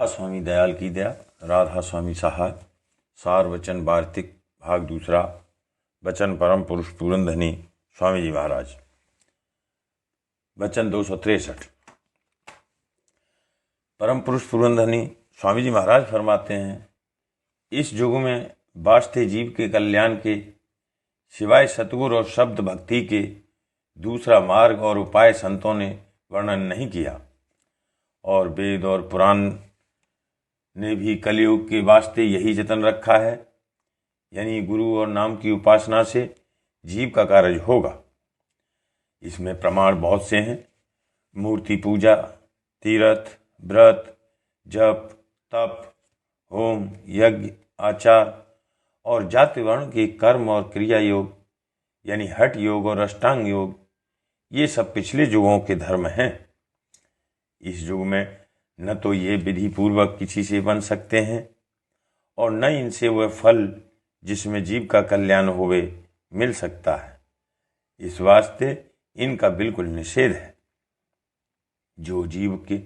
स्वामी दयाल की दया। राधा स्वामी सहाय। सार वचन वार्तिक भाग दूसरा। वचन परम पुरुष पूरनधनी स्वामी जी महाराज। वचन 263। परम पुरुष पूरनधनी स्वामी जी महाराज फरमाते हैं, इस युग में वास्ते जीव के कल्याण के सिवाय सतगुरु और शब्द भक्ति के दूसरा मार्ग और उपाय संतों ने वर्णन नहीं किया, और वेद और पुराण ने भी कलयुग के वास्ते यही जतन रखा है, यानी गुरु और नाम की उपासना से जीव का कार्य होगा। इसमें प्रमाण बहुत से हैं। मूर्ति पूजा, तीर्थ, व्रत, जप, तप, होम, यज्ञ, आचार और जाति वर्ण के कर्म और क्रिया योग यानी हठ योग और अष्टांग योग, ये सब पिछले युगों के धर्म हैं। इस युग में न तो ये विधि पूर्वक किसी से बन सकते हैं और न इनसे वह फल जिसमें जीव का कल्याण होवे मिल सकता है। इस वास्ते इनका बिल्कुल निषेध है। जो जीव के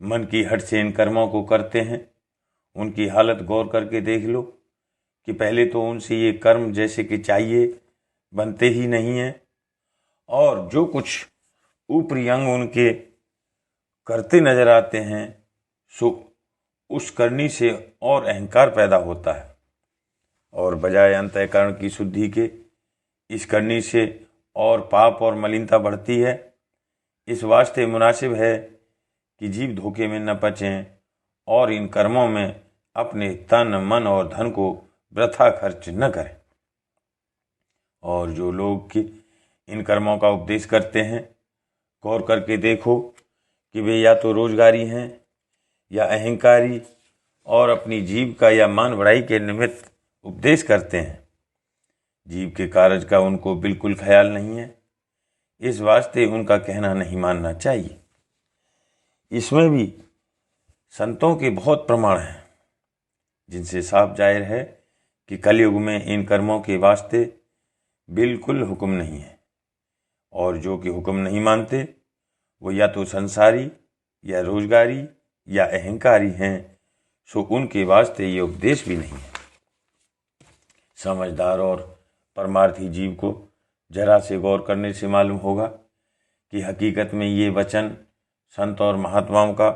मन की हट से इन कर्मों को करते हैं, उनकी हालत गौर करके देख लो कि पहले तो उनसे ये कर्म जैसे कि चाहिए बनते ही नहीं हैं, और जो कुछ ऊपरी अंग उनके करते नजर आते हैं सो उस करनी से और अहंकार पैदा होता है, और बजाय अंतःकरण की शुद्धि के इस करनी से और पाप और मलिनता बढ़ती है। इस वास्ते मुनासिब है कि जीव धोखे में न पचें और इन कर्मों में अपने तन, मन और धन को वृथा खर्च न करें। और जो लोग इन कर्मों का उपदेश करते हैं, गौर करके देखो कि वे या तो रोजगारी हैं या अहंकारी और अपनी जीव का या मान बढ़ाई के निमित्त उपदेश करते हैं। जीव के कार्य का उनको बिल्कुल ख्याल नहीं है। इस वास्ते उनका कहना नहीं मानना चाहिए। इसमें भी संतों के बहुत प्रमाण हैं जिनसे साफ जाहिर है कि कलयुग में इन कर्मों के वास्ते बिल्कुल हुक्म नहीं है, और जो कि हुक्म नहीं मानते वो या तो संसारी या रोजगारी या अहंकारी हैं, सो उनके वास्ते ये उपदेश भी नहीं है। समझदार और परमार्थी जीव को जरा से गौर करने से मालूम होगा कि हकीकत में ये वचन संत और महात्माओं का,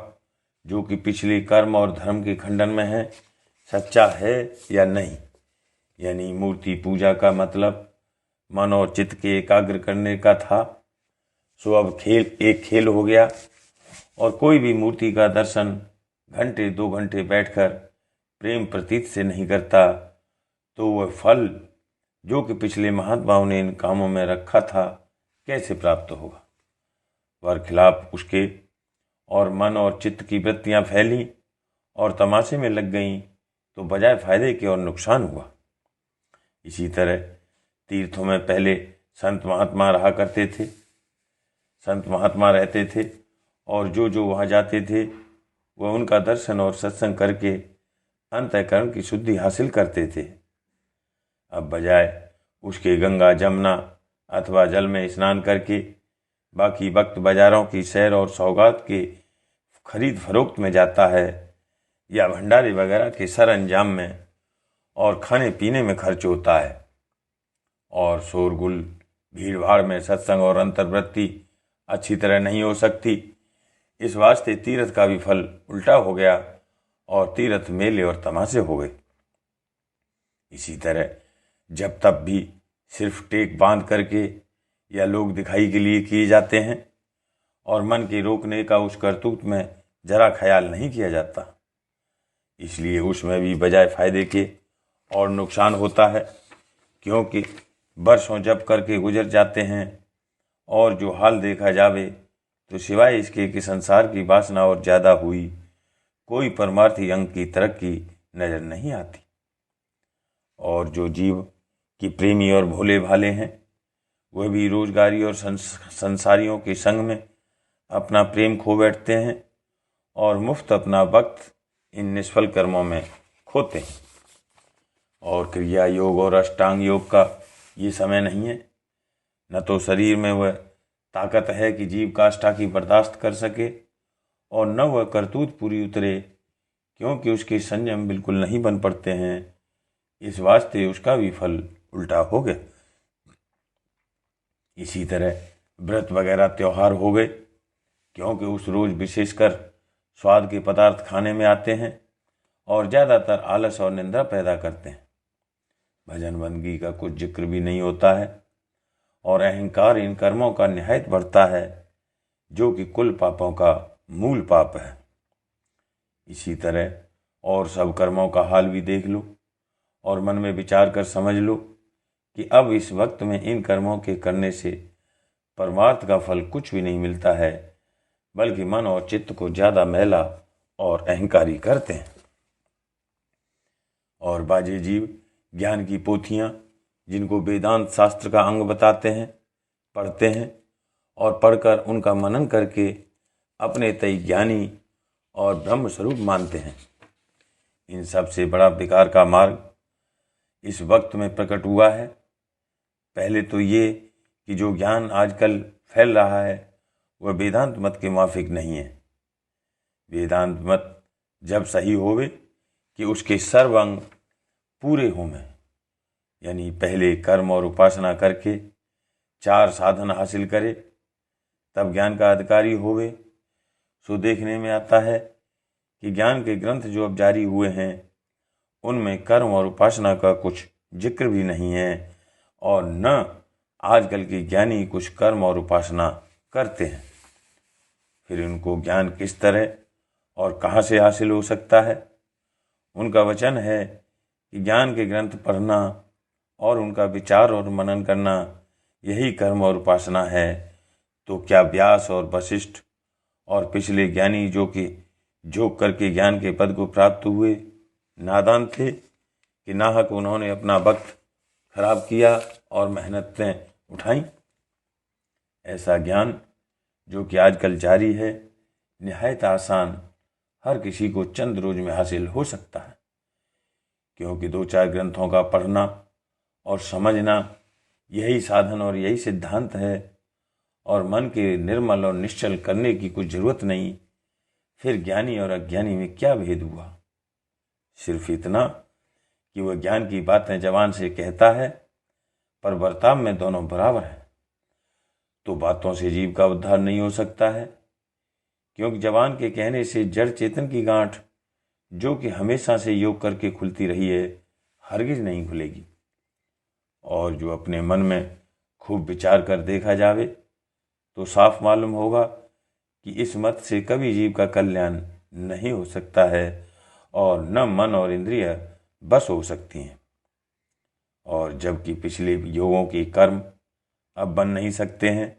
जो कि पिछले कर्म और धर्म के खंडन में है, सच्चा है या नहीं। यानी मूर्ति पूजा का मतलब मन और चित्त के एकाग्र करने का था, सो अब एक खेल हो गया, और कोई भी मूर्ति का दर्शन घंटे 2 घंटे बैठकर प्रेम प्रतीत से नहीं करता, तो वह फल जो कि पिछले महात्माओं ने इन कामों में रखा था कैसे प्राप्त होगा। वरखिलाफ उसके और मन और चित्त की वृत्तियां फैली और तमाशे में लग गईं, तो बजाय फायदे के और नुकसान हुआ। इसी तरह तीर्थों में पहले संत महात्मा रहा करते थे। संत महात्मा रहते थे और जो वहाँ जाते थे वह उनका दर्शन और सत्संग करके अंतःकरण की शुद्धि हासिल करते थे। अब बजाय उसके गंगा, जमुना अथवा जल में स्नान करके बाकी वक्त बाजारों की सैर और सौगात के खरीद फरोख्त में जाता है, या भंडारे वगैरह के सरंजाम में और खाने पीने में खर्च होता है, और शोरगुल भीड़ भाड़ में सत्संग और अंतर्वृत्ति अच्छी तरह नहीं हो सकती। इस वास्ते तीर्थ का भी फल उल्टा हो गया और तीर्थ मेले और तमाशे हो गए। इसी तरह जब तब भी सिर्फ टेक बांध करके या लोग दिखाई के लिए किए जाते हैं, और मन के रोकने का उस करतूत में जरा ख्याल नहीं किया जाता। इसलिए उसमें भी बजाय फायदे के और नुकसान होता है, क्योंकि वर्षों जप करके गुजर जाते हैं, और जो हाल देखा जावे तो सिवाय इसके कि संसार की वासना और ज़्यादा हुई, कोई परमार्थी अंग की तरक्की नजर नहीं आती। और जो जीव की प्रेमी और भोले भाले हैं, वह भी रोजगारी और संसारियों के संग में अपना प्रेम खो बैठते हैं और मुफ्त अपना वक्त इन निष्फल कर्मों में खोते हैं। और क्रिया योग और अष्टांग योग का ये समय नहीं है। न तो शरीर में वह ताकत है कि जीव काष्ठा की बर्दाश्त कर सके, और न वह करतूत पूरी उतरे क्योंकि उसके संयम बिल्कुल नहीं बन पड़ते हैं। इस वास्ते उसका भी फल उल्टा हो गया। इसी तरह व्रत वगैरह त्योहार हो गए, क्योंकि उस रोज विशेषकर स्वाद के पदार्थ खाने में आते हैं और ज़्यादातर आलस और निंदा पैदा करते हैं। भजन बंदगी का कुछ जिक्र भी नहीं होता है और अहंकार इन कर्मों का निहायत बढ़ता है, जो कि कुल पापों का मूल पाप है। इसी तरह और सब कर्मों का हाल भी देख लो और मन में विचार कर समझ लो कि अब इस वक्त में इन कर्मों के करने से परमार्थ का फल कुछ भी नहीं मिलता है, बल्कि मन और चित्त को ज़्यादा मैला और अहंकारी करते हैं। और बाजे जीव ज्ञान की पोथियाँ, जिनको वेदांत शास्त्र का अंग बताते हैं, पढ़ते हैं और पढ़कर उनका मनन करके अपने तय ज्ञानी और ब्रह्म स्वरूप मानते हैं। इन सब से बड़ा विकार का मार्ग इस वक्त में प्रकट हुआ है। पहले तो ये कि जो ज्ञान आजकल फैल रहा है वह वेदांत मत के मुवाफिक नहीं है। वेदांत मत जब सही होवे कि उसके सर्व अंग पूरे होवें, यानी पहले कर्म और उपासना करके 4 साधन हासिल करे, तब ज्ञान का अधिकारी होवे। सो देखने में आता है कि ज्ञान के ग्रंथ जो अब जारी हुए हैं उनमें कर्म और उपासना का कुछ जिक्र भी नहीं है और न आजकल के ज्ञानी कुछ कर्म और उपासना करते हैं। फिर उनको ज्ञान किस तरह और कहाँ से हासिल हो सकता है? उनका वचन है कि ज्ञान के ग्रंथ पढ़ना और उनका विचार और मनन करना यही कर्म और उपासना है। तो क्या व्यास और वशिष्ठ और पिछले ज्ञानी जो कि योग करके ज्ञान के पद को प्राप्त हुए नादान थे कि नाहक उन्होंने अपना वक्त खराब किया और मेहनतें उठाई? ऐसा ज्ञान जो कि आजकल जारी है निहायत आसान हर किसी को चंद रोज में हासिल हो सकता है, क्योंकि 2-4 ग्रंथों का पढ़ना और समझना यही साधन और यही सिद्धांत है और मन के निर्मल और निश्चल करने की कुछ जरूरत नहीं। फिर ज्ञानी और अज्ञानी में क्या भेद हुआ? सिर्फ इतना कि वह ज्ञान की बातें जबान से कहता है पर बर्ताव में दोनों बराबर हैं। तो बातों से जीव का उद्धार नहीं हो सकता है, क्योंकि जबान के कहने से जड़ चेतन की गांठ जो कि हमेशा से योग करके खुलती रही है हरगिज नहीं खुलेगी। और जो अपने मन में खूब विचार कर देखा जावे तो साफ मालूम होगा कि इस मत से कभी जीव का कल्याण नहीं हो सकता है और न मन और इंद्रिय बस हो सकती हैं। और जबकि पिछले योगों के कर्म अब बन नहीं सकते हैं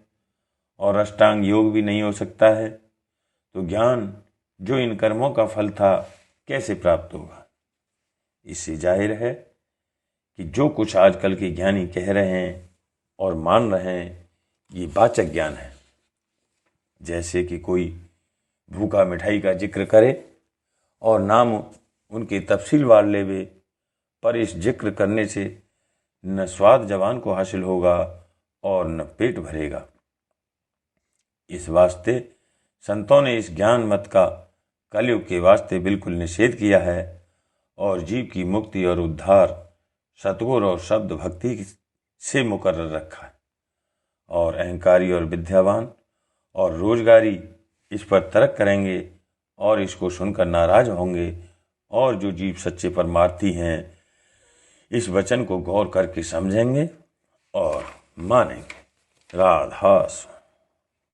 और अष्टांग योग भी नहीं हो सकता है, तो ज्ञान जो इन कर्मों का फल था कैसे प्राप्त होगा? इससे जाहिर है कि जो कुछ आजकल के ज्ञानी कह रहे हैं और मान रहे हैं ये वाचक ज्ञान है। जैसे कि कोई भूखा मिठाई का जिक्र करे और नाम उनके तफसीलवार लेवे, पर इस जिक्र करने से न स्वाद जवान को हासिल होगा और न पेट भरेगा। इस वास्ते संतों ने इस ज्ञान मत का कलयुग के वास्ते बिल्कुल निषेध किया है और जीव की मुक्ति और उद्धार सतगुरु और शब्द भक्ति से मुकर्रर रखा है। और अहंकारी और विद्यावान और रोजगारी इस पर तर्क करेंगे और इसको सुनकर नाराज होंगे, और जो जीव सच्चे परमार्थी हैं इस वचन को गौर करके समझेंगे और मानेंगे। राधा।